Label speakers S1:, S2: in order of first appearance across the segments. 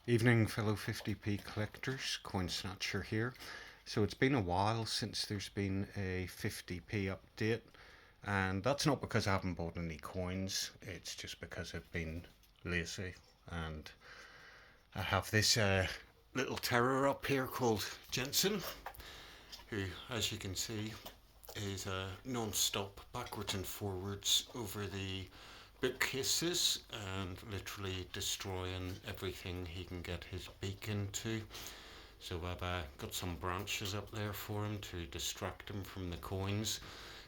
S1: Evening, fellow 50p collectors, Coin Snatcher here. So it's been a while since there's been a 50p update, and that's not because I haven't bought any coins, it's just because I've been lazy. And I have this little terror up here called Jensen, who, as you can see, is non-stop backwards and forwards over the bookcases and literally destroying everything he can get his beak into. So I've got some branches up there for him to distract him from the coins.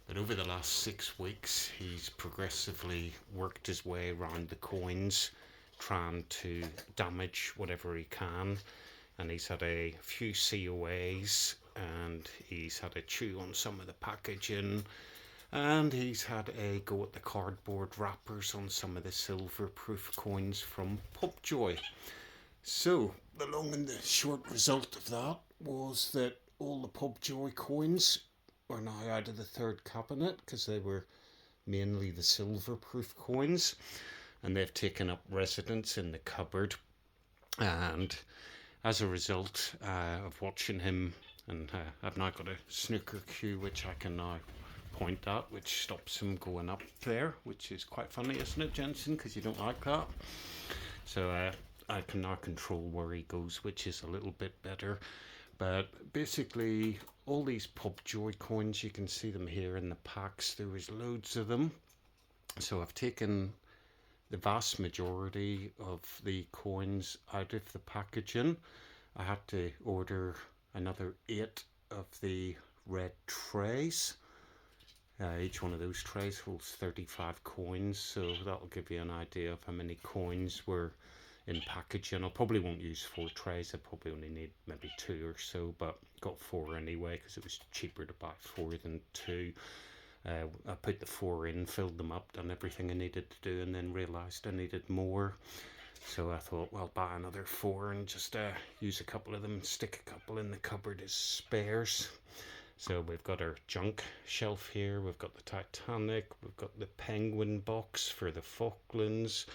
S1: But over the last 6 weeks, he's progressively worked his way around the coins, trying to damage whatever he can. And he's had a few COAs, and he's had a chew on some of the packaging, and he's had a go at the cardboard wrappers on some of the silverproof coins from Pubjoy. So the long and the short result of that was that all the Pubjoy coins are now out of the third cabinet because they were mainly the silverproof coins, and they've taken up residence in the cupboard. And as a result of watching him, and I've now got a snooker cue which I can now point at, which stops him going up there, which is quite funny, isn't it, Jensen? Because you don't like that. So I can now control where he goes, which is a little bit better. But basically, all these Pubjoy coins, you can see them here in the packs. There was loads of them. So I've taken the vast majority of the coins out of the packaging. I had to order another 8 of the red trays. Each one of those trays holds 35 coins, so that'll give you an idea of how many coins were in packaging. I probably won't use 4 trays, I probably only need maybe 2 or so, but got 4 anyway because it was cheaper to buy 4 than 2. I put the 4 in, filled them up, done everything I needed to do, and then realised I needed more. So I thought, well, buy another 4 and just use a couple of them, stick a couple in the cupboard as spares. So we've got our junk shelf here, we've got the Titanic, we've got the Penguin box for the Falklands,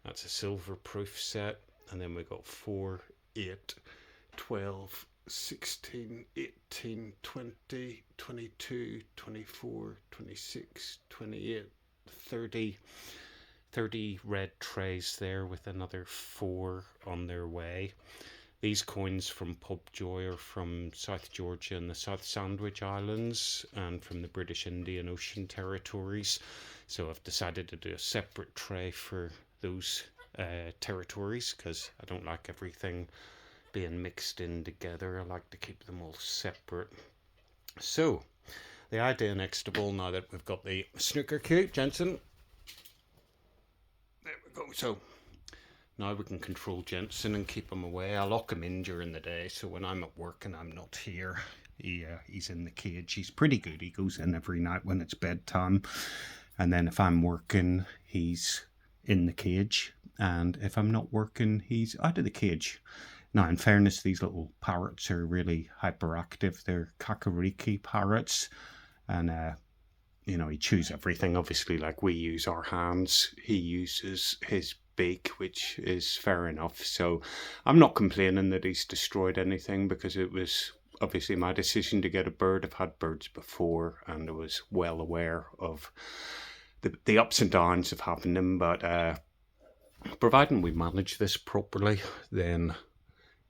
S1: that's a silverproof set, and then we've got 4, 8, 12, 16, 18, 20, 22, 24, 26, 28, 30 red trays there with another 4 on their way. These coins from Pubjoy are from South Georgia and the South Sandwich Islands and from the British Indian Ocean territories. So I've decided to do a separate tray for those territories because I don't like everything being mixed in together. I like to keep them all separate. So the idea next of all, now that we've got the snooker cue, Jensen, there we go. So now we can control Jensen and keep him away. I lock him in during the day, so when I'm at work and I'm not here, he's in the cage. He's pretty good. He goes in every night when it's bedtime. And then if I'm working, he's in the cage. And if I'm not working, he's out of the cage. Now, in fairness, these little parrots are really hyperactive. They're kakariki parrots. And, he chews everything. Obviously, like we use our hands, he uses his beak, which is fair enough. So I'm not complaining that he's destroyed anything because it was obviously my decision to get a bird. I've had birds before and I was well aware of the ups and downs of having them, but providing we manage this properly, then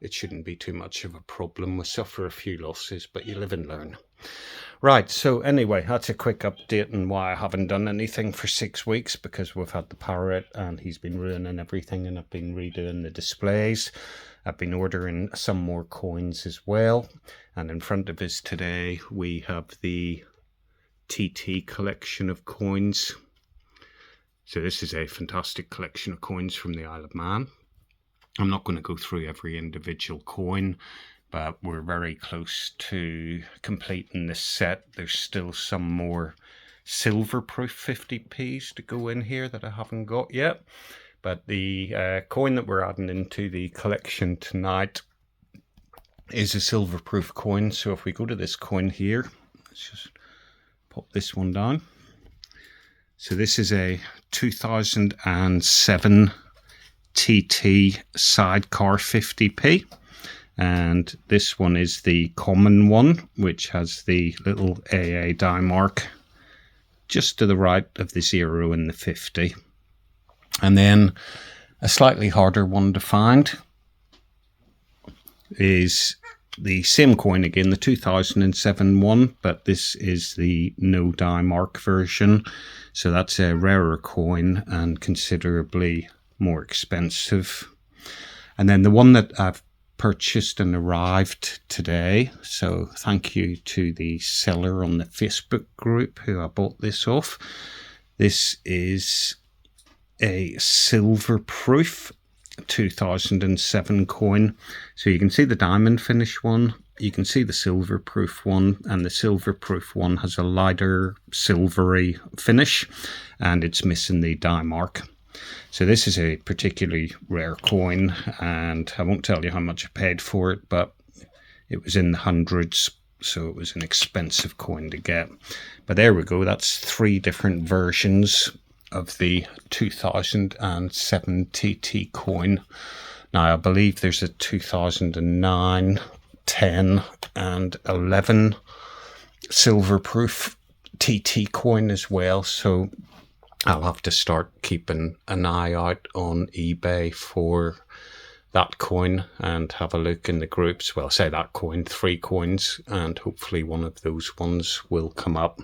S1: it shouldn't be too much of a problem. We suffer a few losses, but you live and learn. Right, so anyway, that's a quick update on why I haven't done anything for 6 weeks, because we've had the parrot and he's been ruining everything, and I've been redoing the displays. I've been ordering some more coins as well, and in front of us today we have the TT collection of coins. So this is a fantastic collection of coins from the Isle of Man. I'm not going to go through every individual coin, but we're very close to completing this set. There's still some more silverproof 50p's to go in here that I haven't got yet. But the coin that we're adding into the collection tonight is a silverproof coin. So if we go to this coin here, let's just pop this one down. So this is a 2007 TT Sidecar 50p. And this one is the common one, which has the little AA die mark just to the right of the 0 and the 50. And then a slightly harder one to find is the same coin again, the 2007 one, but this is the no die mark version. So that's a rarer coin and considerably more expensive. And then the one that I've purchased and arrived today, so thank you to the seller on the Facebook group who I bought this off. This is a silverproof 2007 coin. So you can see the diamond finish one, you can see the silverproof one, and the silverproof one has a lighter silvery finish and it's missing the die mark. So this is a particularly rare coin, and I won't tell you how much I paid for it, but it was in the hundreds, so it was an expensive coin to get. But there we go, that's 3 different versions of the 2007 TT coin. Now I believe there's a 2009, 10 and 11 silverproof TT coin as well, so I'll have to start keeping an eye out on eBay for that coin and have a look in the groups. Well, say that coin, 3 coins, and hopefully one of those ones will come up.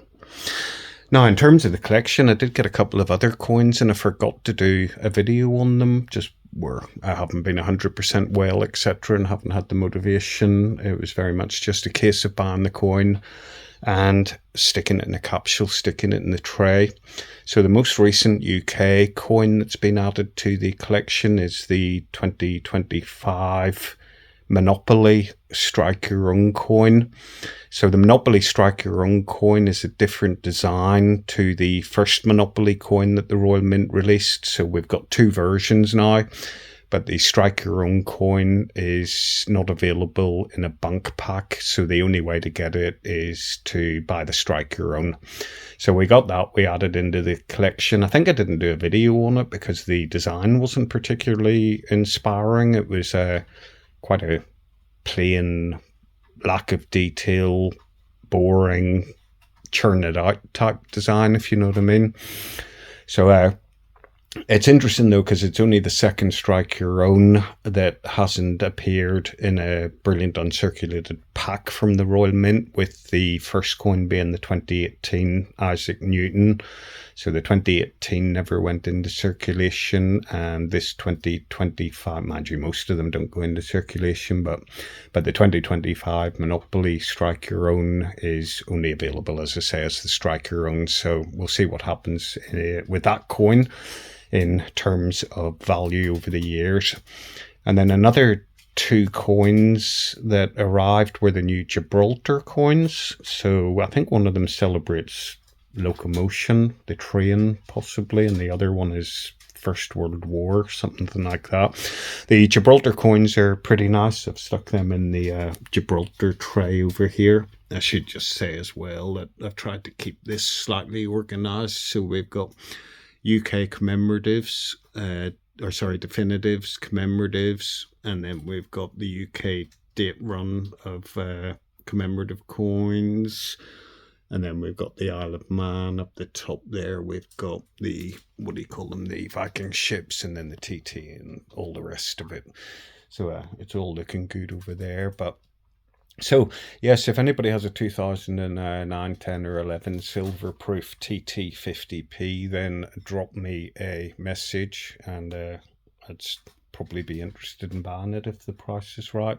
S1: Now, in terms of the collection, I did get a couple of other coins and I forgot to do a video on them, just where I haven't been 100% well, etc., and haven't had the motivation. It was very much just a case of buying the coin and sticking it in a capsule, sticking it in the tray. So the most recent UK coin that's been added to the collection is the 2025 Monopoly Strike Your Own coin. So the Monopoly Strike Your Own coin is a different design to the first Monopoly coin that the Royal Mint released. So we've got 2 versions now, but the Strike Your Own coin is not available in a bank pack. So the only way to get it is to buy the Strike Your Own. So we got that, we added into the collection. I think I didn't do a video on it because the design wasn't particularly inspiring. It was quite a plain, lack of detail, boring, churn it out type design, if you know what I mean. So it's interesting though, because it's only the second Strike Your Own that hasn't appeared in a brilliant uncirculated pack from the Royal Mint, with the first coin being the 2018 Isaac Newton. So the 2018 never went into circulation, and this 2025, mind you, most of them don't go into circulation, but the 2025 Monopoly Strike Your Own is only available, as I say, as the Strike Your Own. So we'll see what happens with that coin in terms of value over the years. And then another 2 coins that arrived were the new Gibraltar coins. So I think one of them celebrates locomotion, the train possibly, and the other one is First World War, something like that. The Gibraltar coins are pretty nice. I've stuck them in the Gibraltar tray over here. I should just say as well that I've tried to keep this slightly organized. So we've got UK commemoratives, definitives, commemoratives, and then we've got the UK date run of commemorative coins, and then we've got the Isle of Man up the top there. We've got the, what do you call them, the Viking ships, and then the TT and all the rest of it. So it's all looking good over there. But so yes, if anybody has a 2009, 10 or 11 silverproof TT 50p, then drop me a message, and I'd probably be interested in buying it if the price is right.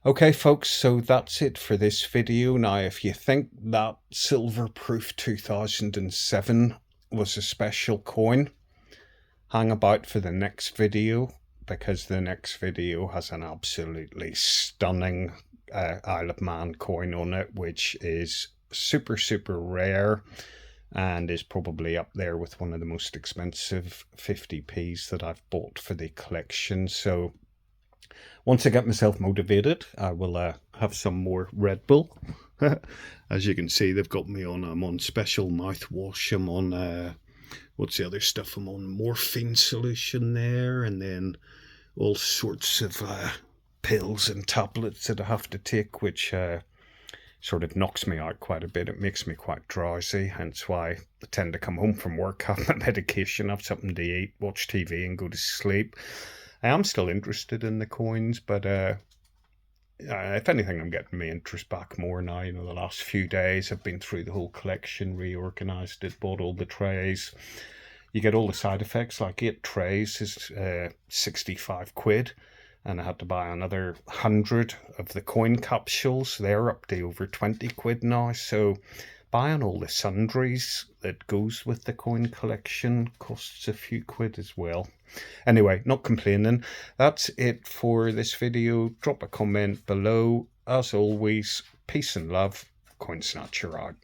S1: Okay folks, so that's it for this video. Now if you think that silverproof 2007 was a special coin, hang about for the next video, because the next video has an absolutely stunning Isle of Man coin on it, which is super rare and is probably up there with one of the most expensive 50p's that I've bought for the collection. So once I get myself motivated, I will have some more Red Bull. As you can see, they've got me on, I'm on special mouthwash. I'm on what's the other stuff I'm on? Morphine solution there, and then all sorts of pills and tablets that I have to take, which sort of knocks me out quite a bit. It makes me quite drowsy, hence why I tend to come home from work, have my medication, have something to eat, watch TV and go to sleep. I am still interested in the coins, but if anything, I'm getting my interest back more now. You know, the last few days I've been through the whole collection, reorganised it, bought all the trays. You get all the side effects, like 8 trays is 65 quid. And I had to buy another 100 of the coin capsules. They're up to over 20 quid now. So buying all the sundries that goes with the coin collection costs a few quid as well. Anyway, not complaining. That's it for this video. Drop a comment below. As always, peace and love. Coin Snatcher out.